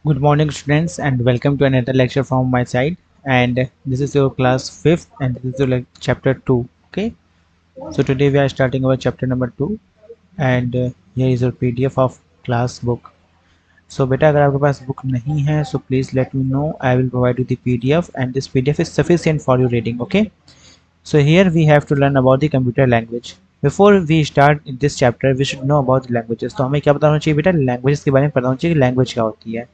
Good morning, students, and welcome to another lecture from my side. And this is your class fifth, and this is your chapter two. Okay, so today we are starting our chapter number two, and here is your PDF of class book. So बेटा अगर आपके पास book नहीं है so please let me know. I will provide you the PDF, and this PDF is sufficient for your reading. Okay. So here we have to learn about the computer language. Before we start in this chapter, we should know about the languages. तो हमें क्या पता होना चाहिए बेटा? Languages के बारे में पता होना चाहिए कि लैंग्वेज क्या होती है.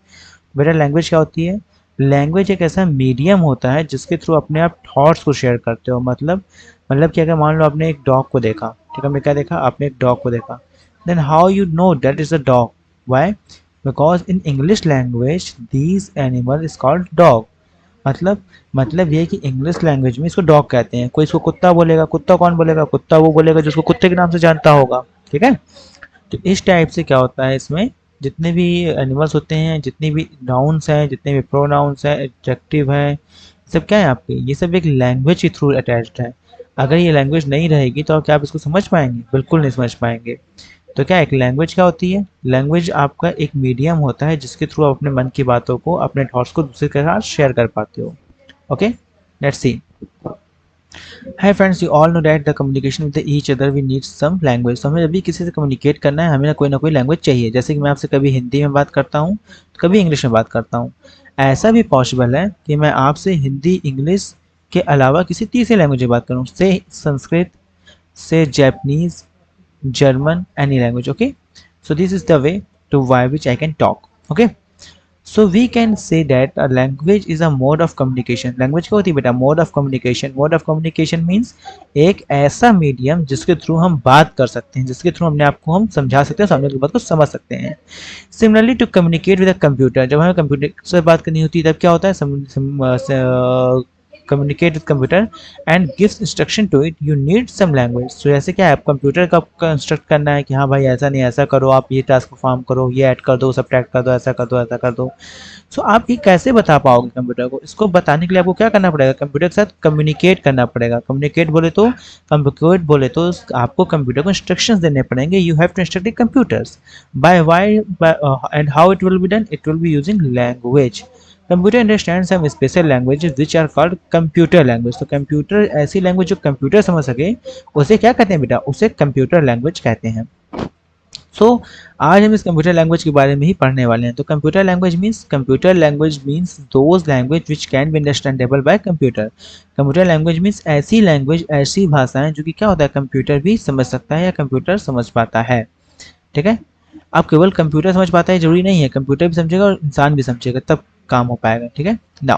बेटा लैंग्वेज क्या होती है? लैंग्वेज एक ऐसा मीडियम होता है जिसके थ्रू अपने आप थॉट्स को शेयर करते हो. मतलब कि अगर मान लो आपने एक डॉग को देखा, ठीक है, मैं क्या देखा, आपने एक डॉग को देखा, then how you know that is a dog? Why? Because in English language this animal is called dog. मतलब ये है कि इंग्लिश लैंग्वेज में इसको डॉग कहते हैं. कोई इसको कुत्ता बोलेगा, कुत्ता कौन बोलेगा? कुत्ता वो बोलेगा जिसको कुत्ते के नाम से जानता होगा. ठीक है. तो इस टाइप से क्या होता है, इसमें जितने भी एनिमल्स होते हैं, जितनी भी नाउन्स हैं, जितने भी प्रोनाउंस हैं, एडजेक्टिव हैं, सब क्या है आपके, ये सब एक लैंग्वेज के थ्रू अटैच्ड है. अगर ये लैंग्वेज नहीं रहेगी तो क्या आप इसको समझ पाएंगे? बिल्कुल नहीं समझ पाएंगे. तो क्या एक लैंग्वेज क्या होती है? लैंग्वेज आपका एक मीडियम होता है जिसके थ्रू आप अपने मन की बातों को, अपने थॉट्स को दूसरे के साथ शेयर कर पाते हो. Okay, let's see. Hi friends, you all know that the communication with each other we need some language. तो हमें जब भी किसी से कम्युनिकेट करना है, हमें ना कोई लैंग्वेज चाहिए. जैसे कि मैं आपसे कभी हिंदी में बात करता हूँ, तो कभी इंग्लिश में बात करता हूँ. ऐसा भी पॉसिबल है कि मैं आपसे हिंदी इंग्लिश के अलावा किसी तीसरी लैंग्वेज में बात करूँ, say Sanskrit, say Japanese, German, any language. Okay, so this is the way to by which I can talk. Okay, so we can say that a language is a mode of communication. language क्या होती है बेटा? mode of communication. mode of communication means एक ऐसा medium जिसके through हम बात कर सकते हैं, जिसके थ्रू अपने आप को हम समझा सकते हैं, सामने की बात को समझ सकते हैं. Similarly to communicate with a computer, जब हमें कंप्यूटर से बात करनी होती है तब क्या होता है? Communicate with computer and gives instruction to it, you need some language. तो जैसे क्या है, आप कंप्यूटर का इंस्ट्रक्ट करना है कि हाँ भाई ऐसा नहीं, ऐसा करो, आप ये टास्क परफॉर्म करो, ये ऐड कर दो, सब्ट्रैक्ट कर दो, ऐसा कर दो, ऐसा कर दो. सो आप ये कैसे बता पाओगे कंप्यूटर को? इसको बताने के लिए आपको क्या करना पड़ेगा? कंप्यूटर के साथ कम्युनिकेट करना पड़ेगा. कम्युनिकेट बोले तो आपको कंप्यूटर को इंस्ट्रक्शंस देने पड़ेंगे. You have to instruct the computers by why and how it will be done. It will be using language. Computer understand some special languages which are called computer language. तो computer ऐसी language जो computer समझ सके, उसे क्या कहते हैं बेटा? उसे कंप्यूटर लैंग्वेज कहते हैं. सो आज हम इस कंप्यूटर लैंग्वेज के बारे में ही पढ़ने वाले हैं. तो computer language means those language which can be understandable bye computer. Computer language means ऐसी लैंग्वेज, ऐसी भाषाएं जो कि क्या होता है, कंप्यूटर भी समझ सकता है या कंप्यूटर समझ पाता है. ठीक है. अब केवल कंप्यूटर समझ पाता है जरूरी नहीं है, कंप्यूटर भी समझेगा और इंसान भी समझेगा, तब काम हो पाएगा. ठीक है. Now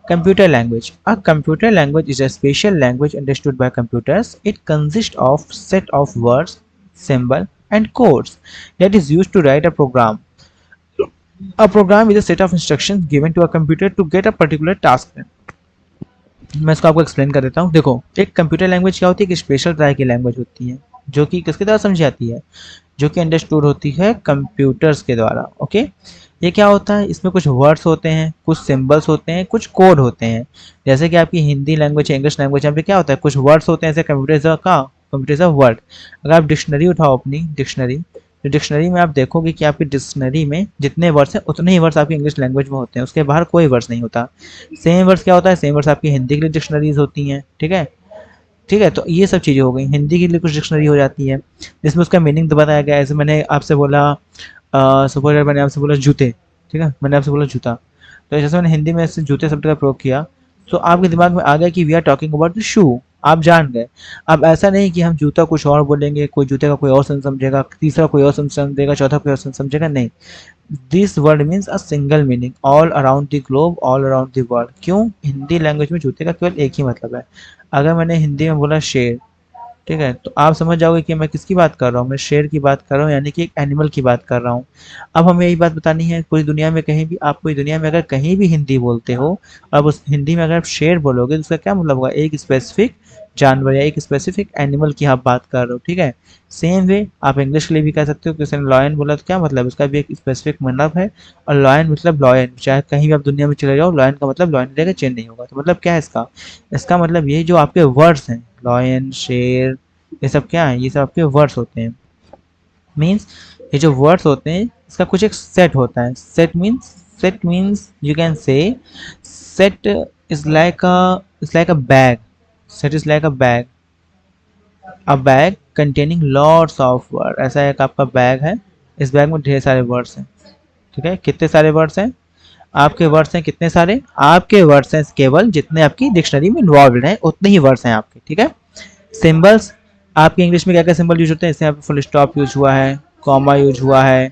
computer language. A computer language is a special language understood by computers. It consists of set of words, symbol and codes that is used to write a program. A program is a set of instructions given to a computer to get a particular task done. मैं इसको आपको explain कर देता हूँ. देखो, एक computer language क्या होती है? कि स्पेशल तरह की लैंग्वेज होती है जो कि किसके द्वारा समझी जाती है? जो कि अंडरस्टूड होती है कंप्यूटर्स के द्वारा. ओके. ये क्या होता है? इसमें कुछ वर्ड्स होते हैं, कुछ सिंबल्स होते हैं, कुछ कोड होते हैं. जैसे कि आपकी हिंदी लैंग्वेज, इंग्लिश लैंग्वेज, यहाँ पे क्या होता है? कुछ वर्ड्स होते हैं, जैसे कंप्यूटर ऑफ वर्ड. अगर आप डिक्शनरी उठाओ, अपनी डिक्शनरी, तो डिक्शनरी में आप देखोगे कि आपकी डिक्शनरी में जितने वर्ड्स हैं उतने ही वर्ड्स आपकी इंग्लिश लैंग्वेज में होते हैं, उसके बाहर कोई वर्ड्स नहीं होता. सेम वर्ड्स क्या होता है? सेम वर्ड्स आपकी हिंदी के लिए डिक्शनरीज होती हैं. ठीक है. ठीक है. तो ये सब चीज़ें हो गई. हिंदी के लिए कुछ डिक्शनरी हो जाती है जिसमें उसका मीनिंग तो बताया गया है. जैसे मैंने आपसे बोला, सपोज मैंने आपसे बोला जूते. ठीक है, मैंने आपसे बोला जूता. तो जैसे मैंने हिंदी में इस जूते शब्द का प्रयोग किया, तो आपके दिमाग में आ गया कि we are talking about the shoe. आप जान गए. अब ऐसा नहीं कि हम जूता कुछ और बोलेंगे, कोई जूते का कोई और सेंस समझेगा, तीसरा कोई और सेंस समझेगा, चौथा कोई और सेंस समझेगा. नहीं, this word means a single meaning all around the globe, all around the world. क्यों? हिंदी लैंग्वेज में जूते का केवल एक ही मतलब है. अगर मैंने हिंदी में बोला शेर, ठीक है, तो आप समझ जाओगे कि मैं किसकी बात कर रहा हूँ. मैं शेर की बात कर रहा हूँ, यानी कि एक एनिमल की बात कर रहा हूँ. अब हमें यही बात बतानी है, पूरी दुनिया में कहीं भी, आप पूरी दुनिया में अगर कहीं भी हिंदी बोलते हो, अब उस हिंदी में अगर आप शेर बोलोगे तो उसका क्या मतलब होगा? एक स्पेसिफिक जानवर या एक स्पेसिफिक एनिमल की आप बात कर रहे हो. ठीक है. सेम वे आप इंग्लिश के लिए भी कह सकते हो. किसी ने लॉयन बोला तो क्या मतलब? उसका भी एक स्पेसिफिक मतलब है. और लॉयन मतलब लॉयन, चाहे कहीं भी आप दुनिया में चले जाओ, लॉयन का मतलब लॉयन रहेगा, चेंज नहीं होगा. तो मतलब क्या है इसका? इसका मतलब ये जो आपके वर्ड्स हैं, लॉयन, शेर, ये सब क्या है? ये सब आपके वर्ड्स होते हैं. मीन्स ये जो वर्ड्स होते हैं इसका कुछ एक सेट होता है. Set means Set means you can say set is like a bag. Set is like a bag. A bag containing lots of word. ऐसा एक आपका बैग है, इस बैग में ढेर सारे वर्ड्स हैं। ठीक है, कितने सारे वर्ड्स हैं आपके? वर्ड्स हैं कितने सारे? आपके वर्ड्स हैं केवल जितने आपकी डिक्शनरी में इन्वॉल्व हैं उतने ही वर्ड्स हैं आपके। ठीक है। सिंबल्स, आपके इंग्लिश में क्या क्या सिंबल यूज होते हैं? जैसे यहाँ पे फुल स्टॉप यूज हुआ है, कॉमा यूज हुआ है,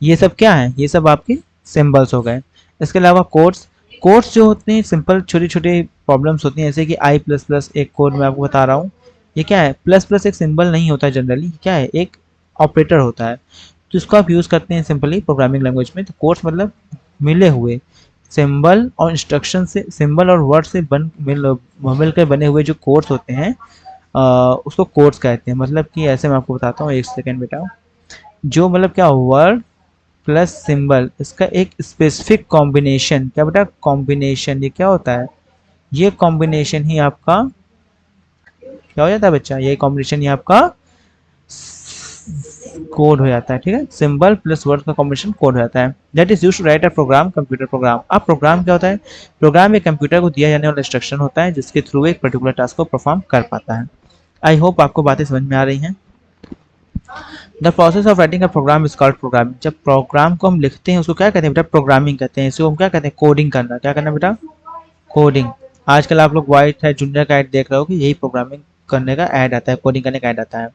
ये सब क्या है? ये सब आपके सिंबल्स हो गए। इसके अलावा कोड्स, कोड्स जो होते हैं सिंपल छोटी छोटी प्रॉब्लम्स होती हैं, जैसे कि आई प्लस प्लस एक कोड मैं आपको बता रहा हूँ। ये क्या है? प्लस प्लस एक सिंबल नहीं होता है जनरली, क्या है? एक ऑपरेटर होता है, तो इसको आप यूज़ करते हैं सिंपली प्रोग्रामिंग लैंग्वेज में। तो कोड्स मतलब मिले हुए सिंबल और इंस्ट्रक्शन से, सिंबल और वर्ड से मिलकर बने हुए जो कोड्स होते हैं उसको कोड्स कहते हैं। मतलब कि ऐसे मैं आपको बताता हूँ, एक सेकेंड बेटा। जो मतलब क्या, वर्ड प्लस सिंबल, इसका एक स्पेसिफिक कॉम्बिनेशन, क्या बेटा? कॉम्बिनेशन। ये क्या होता है? ये कॉम्बिनेशन ही आपका क्या हो जाता है बच्चा? ये कॉम्बिनेशन ही आपका कोड हो जाता है। ठीक है, सिंबल प्लस वर्ड का कॉम्बिनेशन कोड हो जाता है। That is used to write a program, computer program. अब प्रोग्राम क्या होता है? प्रोग्राम एक कंप्यूटर को दिया जाने वाला इंस्ट्रक्शन होता है जिसके थ्रू एक पर्टिकुलर टास्क को परफॉर्म कर पाता है। आई होप आपको बातें समझ में आ रही हैं। The process of writing a program is called programming. जब प्रोग्राम को हम लिखते हैं उसको क्या कहते हैं बेटा? प्रोग्रामिंग कहते हैं। इसको हम क्या कहते हैं? कोडिंग करना। क्या करना बेटा? कोडिंग। आजकल आप लोग वाइट है जूनियर का ऐड देख रहे हो कि यही प्रोग्रामिंग करने का ऐड आता है, कोडिंग करने का ऐड आता है।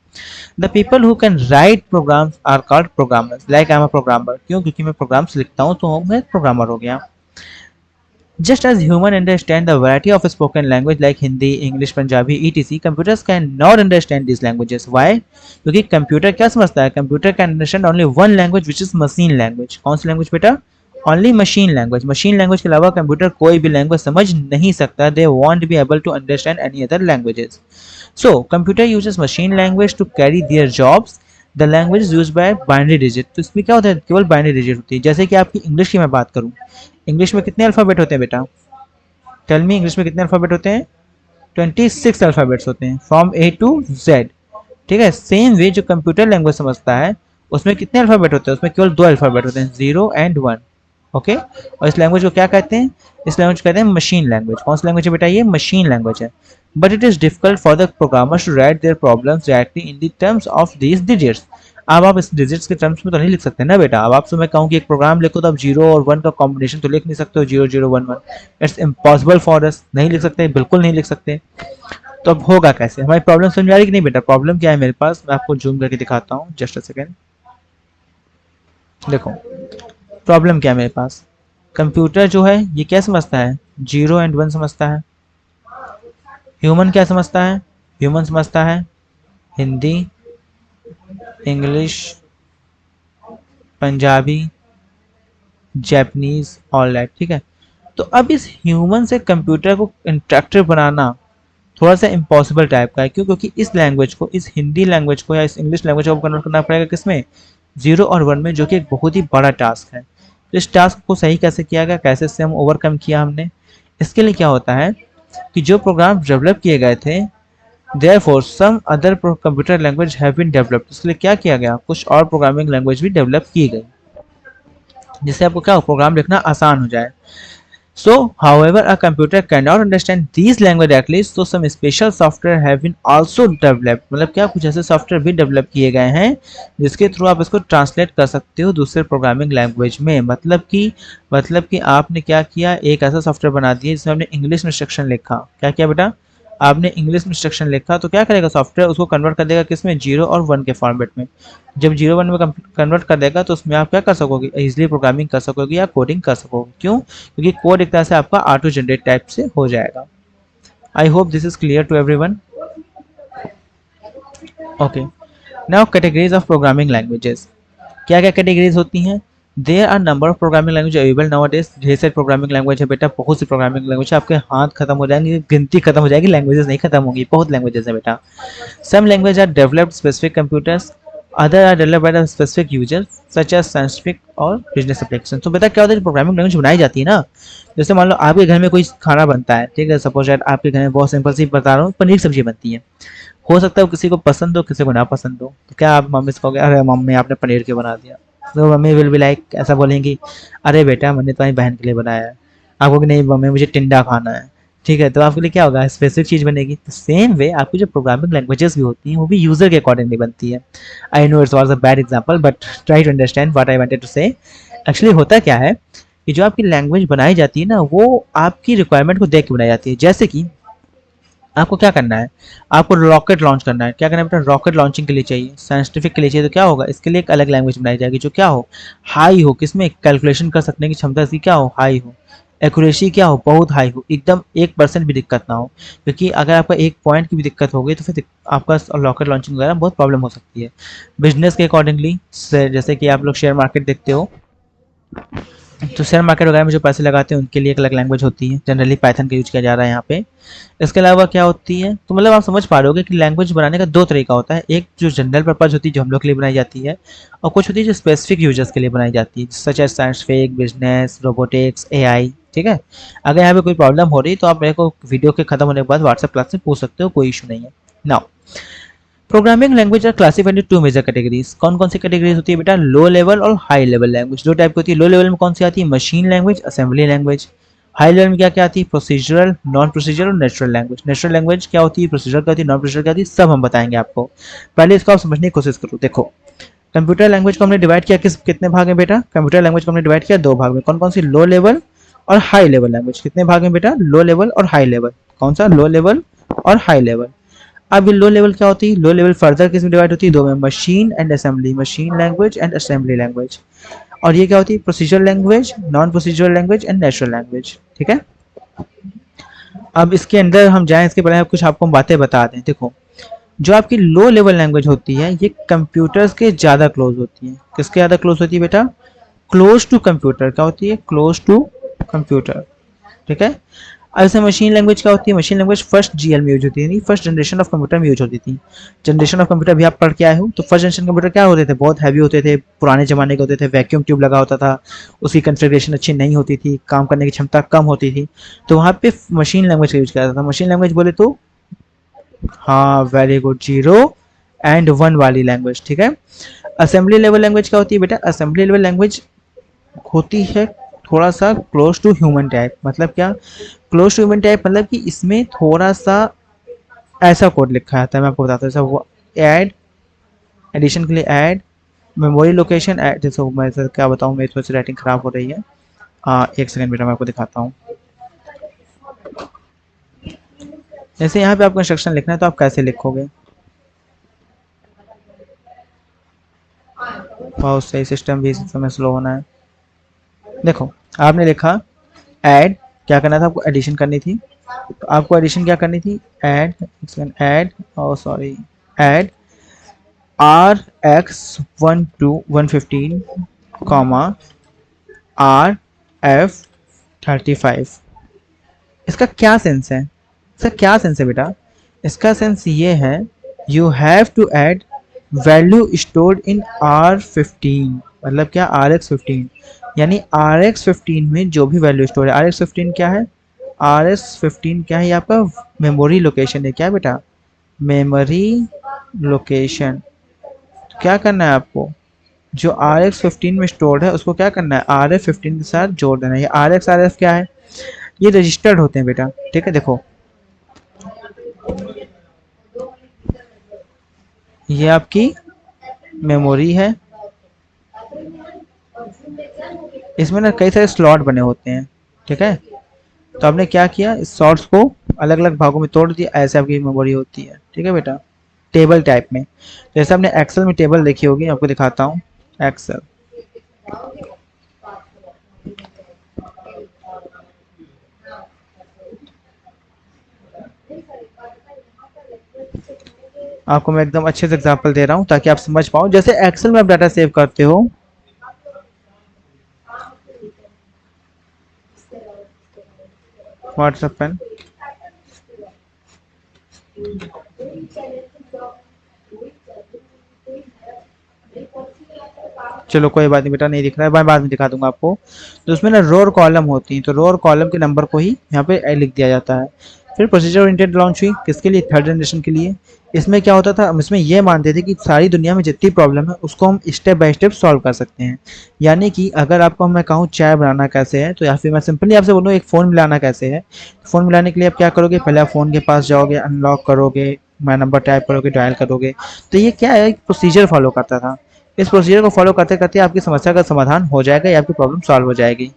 The people who can write programs are called programmers. Like I am a programmer. क्यों? क्योंकि मैं प्रोग्राम्स लिखता हूँ तो मैं प्रोग्रामर हो गया। Just as humans understand the variety of spoken language like Hindi, English, Punjabi, etc., computers cannot understand these languages. Why? क्योंकि कंप्यूटर क्या समझता है? Computer can understand only one language which is machine language. कौन सी language बेटा? Only machine language. Machine language के अलावा computer कोई भी लैंग्वेज समझ नहीं सकता। They won't be able to understand any other languages. So computer uses machine language to carry their jobs. The language is use by binary digit. तो इसमें क्या होता है? केवल बाइनरी डिजिट होती है। जैसे कि आपकी इंग्लिश की मैं बात करूँ, इंग्लिश में कितने अल्फाबेट होते हैं बेटा? टेल मी, इंग्लिश में कितने अल्फाबेट होते हैं? 26 अल्फाबेट्स होते हैं, फ्रॉम ए टू जेड। ठीक है, सेम वे जो कंप्यूटर लैंग्वेज समझता है उसमें कितने अल्फाबेट होते हैं? उसमें केवल 2 अल्फाबेट होते हैं, 0 एंड 1। ओके, और इस लैंग्वेज को क्या कहते हैं? इस लैंग्वेज को कहते हैं मशीन लैंग्वेज। कौन सी लैंग्वेज है बेटा? ये मशीन लैंग्वेज है। But it is difficult for the programmers to write their problems directly in the terms of these digits. अब आप इस डिजिट्स के टर्म्स में तो नहीं लिख सकते ना बेटा। अब आपसे मैं कहूँ कि एक प्रोग्राम लिखो तो आप 0 और 1 का कॉम्बिनेशन तो लिख नहीं सकते हो, 0 0 1 1। It's impossible for us. नहीं लिख सकते, बिल्कुल नहीं लिख सकते। तो अब होगा कैसे? हमारी प्रॉब्लम समझ में आ रही कि नहीं बेटा? प्रॉब्लम क्या है मेरे पास, मैं आपको जूम करके दिखाता हूँ, जस्ट अ सेकेंड। देखो प्रॉब्लम क्या है मेरे पास। कंप्यूटर जो है ये क्या समझता है? 0 एंड 1 समझता है। ह्यूमन क्या समझता है? ह्यूमन समझता है Hindi, English, Punjabi, Japanese, all that. ठीक है, तो अब इस ह्यूमन से कंप्यूटर को इंटरेक्टिव बनाना थोड़ा सा इम्पॉसिबल टाइप का है। क्यों? क्योंकि इस लैंग्वेज को, इस हिंदी लैंग्वेज को या इस इंग्लिश लैंग्वेज को कन्वर्ट करना पड़ेगा किसमें? 0 और 1 में, जो कि एक बहुत ही बड़ा टास्क है। तो इस टास्क को सही कैसे किया गया, कैसे से हम ओवरकम किया हमने? इसके लिए क्या होता है कि जो प्रोग्राम डेवलप किए गए थे, therefore some other computer language have been developed. इसलिए क्या किया गया? कुछ और प्रोग्रामिंग लैंग्वेज भी डेवलप की गई जिससे आपको क्या प्रोग्राम लिखना आसान हो जाए। So, however, a computer cannot understand these language directly, so some special software have been also developed। मतलब क्या, कुछ ऐसे सॉफ्टवेयर भी डेवलप किए गए हैं जिसके थ्रू आप इसको ट्रांसलेट कर सकते हो दूसरे प्रोग्रामिंग लैंग्वेज में। मतलब कि आपने क्या किया, एक ऐसा सॉफ्टवेयर बना दिया जिसमें आपने इंग्लिश में इंस्ट्रक्शन लिखा। क्या किया बेटा? आपने इंग्लिश में इंस्ट्रक्शन लिखा तो क्या करेगा सॉफ्टवेयर? उसको कन्वर्ट कर देगा किसमें? 0 और 1 के फॉर्मेट में। जब 0 1 में कन्वर्ट कर देगा तो उसमें आप क्या कर सकोगे? इजीली प्रोग्रामिंग कर सकोगे या कोडिंग कर सकोगे। क्यों? क्योंकि कोड एक तरह से आपका ऑटो जनरेट टाइप से हो जाएगा। I hope this is clear to everyone. Okay, now categories of programming languages. क्या क्या कैटेगरीज होती हैं? There are number of programming language available nowadays. ढेर सारी प्रोग्रामिंग लैंग्वेज है बेटा, बहुत सी प्रोग्रामिंग लैंग्वेज है। आपके हाथ खत्म हो जाएंगे, गिनती खत्म हो जाएगी, लैंग्वेजेस नहीं खत्म होंगी, बहुत लैंग्वेजेस है बेटा। Some language are developed specific computers, other are developed by the specific users such as scientific और बिजनेस एप्लीकेशन। तो बेटा क्या होता है, प्रोग्रामिंग लैंग्वेज बनाई जाती है ना, जैसे मान लो आपके घर में कोई खाना बनता है, ठीक है, सपोज दैट आपके घर में बहुत सिंपल सी बता रहा हूँ, पनीर सब्जी बनती है। हो सकता है किसी को पसंद हो, किसी को ना पसंद हो, तो क्या आप मम्मी से कहोगे अरे मम्मी आपने पनीर क्यों बना दिया? तो मम्मी विल बी लाइक, ऐसा बोलेंगी, अरे बेटा मैंने तुम्हारी बहन के लिए बनाया है। आपको कि नहीं मम्मी मुझे टिंडा खाना है, ठीक है, तो आपके लिए क्या होगा, स्पेसिफिक चीज़ बनेगी। तो सेम वे आपकी जो प्रोग्रामिंग लैंग्वेजेस भी होती हैं वो भी यूज़र के अकॉर्डिंगली बनती है। I know it's was a bad example but try to understand what I wanted to say. Actually होता क्या है कि जो आपकी लैंग्वेज बनाई जाती है ना, वो आपकी रिक्वायरमेंट को देख के बनाई जाती है। जैसे कि आपको क्या करना है, आपको रॉकेट लॉन्च करना है, क्या करना है बेटा, रॉकेट लॉन्चिंग के लिए चाहिए, साइंटिफिक के लिए चाहिए, तो क्या होगा, इसके लिए एक अलग लैंग्वेज बनाई जाएगी जो क्या हो, हाई हो, किसमें कैलकुलेशन कर सकने की क्षमता इसकी क्या हो, हाई हो, एक्यूरेसी क्या हो, बहुत हाई हो, एकदम 1% भी दिक्कत ना हो। क्योंकि अगर आपका एक पॉइंट की भी दिक्कत हो गई तो फिर आपका रॉकेट लॉन्चिंग वगैरह बहुत प्रॉब्लम हो सकती है। बिजनेस के अकॉर्डिंगली, जैसे कि आप लोग शेयर मार्केट देखते हो, तो शेयर मार्केट वगैरह में जो पैसे लगाते हैं उनके लिए एक अलग लैंग्वेज होती है, जनरली पाइथन का यूज किया जा रहा है यहाँ पे। इसके अलावा क्या होती है, तो मतलब आप समझ पा रहे होगे कि लैंग्वेज बनाने का दो तरीका होता है, एक जो जनरल पर्पज होती है जो हम लोग के लिए बनाई जाती है, और कुछ होती है जो स्पेसिफिक यूजर्स के लिए बनाई जाती है, such as scientific, business, robotics, AI. ठीक है, अगर यहाँ पे कोई प्रॉब्लम हो रही तो आप मेरे को वीडियो के खत्म होने के बाद व्हाट्सएप क्लास में पूछ सकते हो, कोई इशू नहीं है। Now programming language are classified into two major categories. कौन कौन सी कैटेगरीज होती है बेटा, लो लेवल और हाई लेवल लैंग्वेज। दो टाइप की होती है। लो लेवल में कौन सी आती है, machine language, assembly language. High level में क्या क्या आती है, प्रोसीजरल, नॉन प्रोसीजरल और नेचुरल लैंग्वेज। नेचुरल लैंग्वेज क्या होती है, प्रोसीजरल क्या होती है, नॉन प्रोसीजरल क्या होती है, सब हम बताएंगे आपको। पहले इसको आप समझने की कोशिश करो। देखो, कंप्यूटर लैंग्वेज को हमने डिवाइड किया कितने भाग में बेटा, कंप्यूटर लैंग्वेज को हमने डिवाइड किया दो भाग में। कौन कौन सी, लो लेवल और हाई लेवल लैंग्वेज। कितने भाग में बेटा, लो लेवल और हाई लेवल। कौन सा, लो लेवल और हाई लेवल। अब ये लो लेवल क्या होती है, लो लेवल फर्दर किस में डिवाइड होती है, दो में, machine and assembly, machine language and assembly language. और ये क्या होती है, procedural language, non procedural language and natural language. ठीक है, अब इसके अंदर हम जाएं, इसके पहले कुछ आपको बातें बता दें। देखो, जो आपकी लो लेवल लैंग्वेज होती है ये कंप्यूटर्स के ज़्यादा क्लोज होती है। किसके ज़्यादा क्लोज होती है बेटा, क्लोज टू कंप्यूटर। क्या होती है, क्लोज टू कंप्यूटर। ठीक है, अब ऐसे मशीन लैंग्वेज क्या होती है, मशीन लैंग्वेज फर्स्ट जीएल में यूज होती है, फर्स्ट जनरेशन ऑफ कंप्यूटर में यूज होती थी। जनरेशन ऑफ कंप्यूटर भी आप पढ़ के आए हो, तो फर्स्ट जनरेशन कंप्यूटर क्या होते थे, बहुत हैवी होते थे, पुराने जमाने के होते थे, वैक्यूम ट्यूब लगा होता था, उसकी कन्फिग्रेशन अच्छी नहीं होती थी, काम करने की क्षमता कम होती थी, तो वहाँ पे मशीन लैंग्वेज का यूज किया जाता था। मशीन लैंग्वेज बोले तो, हाँ very good, zero and one वाली लैंग्वेज। ठीक है, असेंबली लेवल लैंग्वेज क्या होती है बेटा, असेंबली लेवल लैंग्वेज होती है थोड़ा सा क्लोज टू ह्यूमन टाइप। मतलब क्या, क्लोज टू ह्यूमन टाइप मतलब कि इसमें थोड़ा सा ऐसा कोड लिखा जाता है, मैं आपको बताता हूँ। जैसा वो ऐड, एडिशन के लिए ऐड, मेमोरी लोकेशन ऐड, जैसे मैं सर क्या बताऊँ, मेरी थोड़ी सी राइटिंग खराब हो रही है। एक सेकंड बेटा, मैं आपको दिखाता हूँ। जैसे यहाँ पे आपको इंस्ट्रक्शन लिखना है तो आप कैसे लिखोगे, बहुत सही, सिस्टम भी इस समय स्लो होना है। देखो, आपने लिखा ऐड, क्या करना था आपको, एडिशन करनी थी, तो आपको एडिशन क्या करनी थी, add, add, oh sorry, add R X 1 to 115 comma R F 35। इसका क्या सेंस है, इसका क्या सेंस है बेटा, इसका सेंस ये है, you have to add value stored in R15। मतलब क्या, RX15, यानी RX15 में जो भी वैल्यू स्टोर है, RX15 क्या है, RX15 क्या है, ये आपका मेमोरी लोकेशन है। क्या बेटा, मेमोरी लोकेशन। क्या करना है आपको, जो RX15 में स्टोर्ड है उसको क्या करना है, RF15 के साथ जोड़ देना है। ये RX RF क्या है, ये रजिस्टर्ड होते हैं बेटा। ठीक है, देखो ये आपकी मेमोरी है, इसमें ना कई सारे स्लॉट बने होते हैं। ठीक है, तो आपने क्या किया, इस शॉर्ट्स को अलग अलग भागों में तोड़ दिया, ऐसे आपकी मेमोरी होती है। ठीक है बेटा, टेबल टाइप में, जैसे आपने एक्सेल में टेबल देखी होगी, आपको दिखाता हूँ। एक्सेल, आपको मैं एकदम अच्छे से एग्जांपल दे रहा हूँ ताकि आप समझ पाओ। जैसे एक्सेल में आप डाटा सेव करते हो, व्हाट्सएप पेन, चलो कोई बात नहीं बेटा, नहीं दिख रहा है, मैं बाद में दिखा दूंगा आपको। तो उसमें ना रो और कॉलम होती है, तो रो और कॉलम के नंबर को ही यहाँ पे लिख दिया जाता है। फिर प्रोसीजर ओरिएंटेड लॉन्च हुई, किसके लिए? थर्ड जनरेशन के लिए। इसमें क्या होता था, हम इसमें ये मानते थे कि सारी दुनिया में जितनी प्रॉब्लम है उसको हम स्टेप बाय स्टेप सॉल्व कर सकते हैं। यानी कि अगर आपको मैं कहूँ चाय बनाना कैसे है, तो या फिर मैं सिंपली आपसे बोलूँ एक फ़ोन मिलाना कैसे है, फ़ोन मिलाने के लिए आप क्या करोगे, पहले आप फ़ोन के पास जाओगे, अनलॉक करोगे, मैं नंबर टाइप करोगे, डायल करोगे। तो ये क्या है, एक प्रोसीजर फॉलो करता था। इस प्रोसीजर को फॉलो करते करते आपकी समस्या का समाधान हो जाएगा या आपकी प्रॉब्लम सॉल्व हो जाएगी।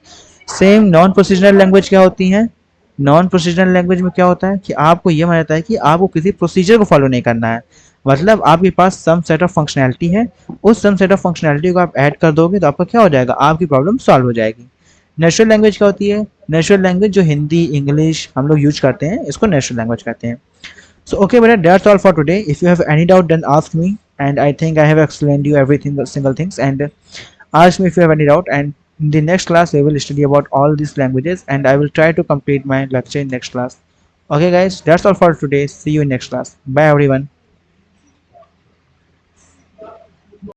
सेम नॉन प्रोसीजरल लैंग्वेज क्या होती हैं? नॉन प्रोसीजरल लैंग्वेज में क्या होता है कि आपको ये माना जाता है कि आपको किसी प्रोसीजर को फॉलो नहीं करना है। मतलब आपके पास सम सेट ऑफ फंक्शनैलिटी है, उस सम सेट ऑफ फंक्शनैलिटी को आप ऐड कर दोगे तो आपका क्या हो जाएगा, आपकी प्रॉब्लम सॉल्व हो जाएगी। नेचुरल लैंग्वेज क्या होती है? नेचुरल लैंग्वेज जो हिंदी इंग्लिश हम लोग यूज करते हैं, इसको नेचुरल लैंग्वेज कहते हैं। So okay, brother, that's all for today. If you have any doubt, then ask me. And I think I have explained you everything, the single things. And ask me if you have any doubt. And in the next class, we will study about all these languages. And I will try to complete my lecture in next class. Okay, guys, that's all for today. See you in next class. Bye, everyone.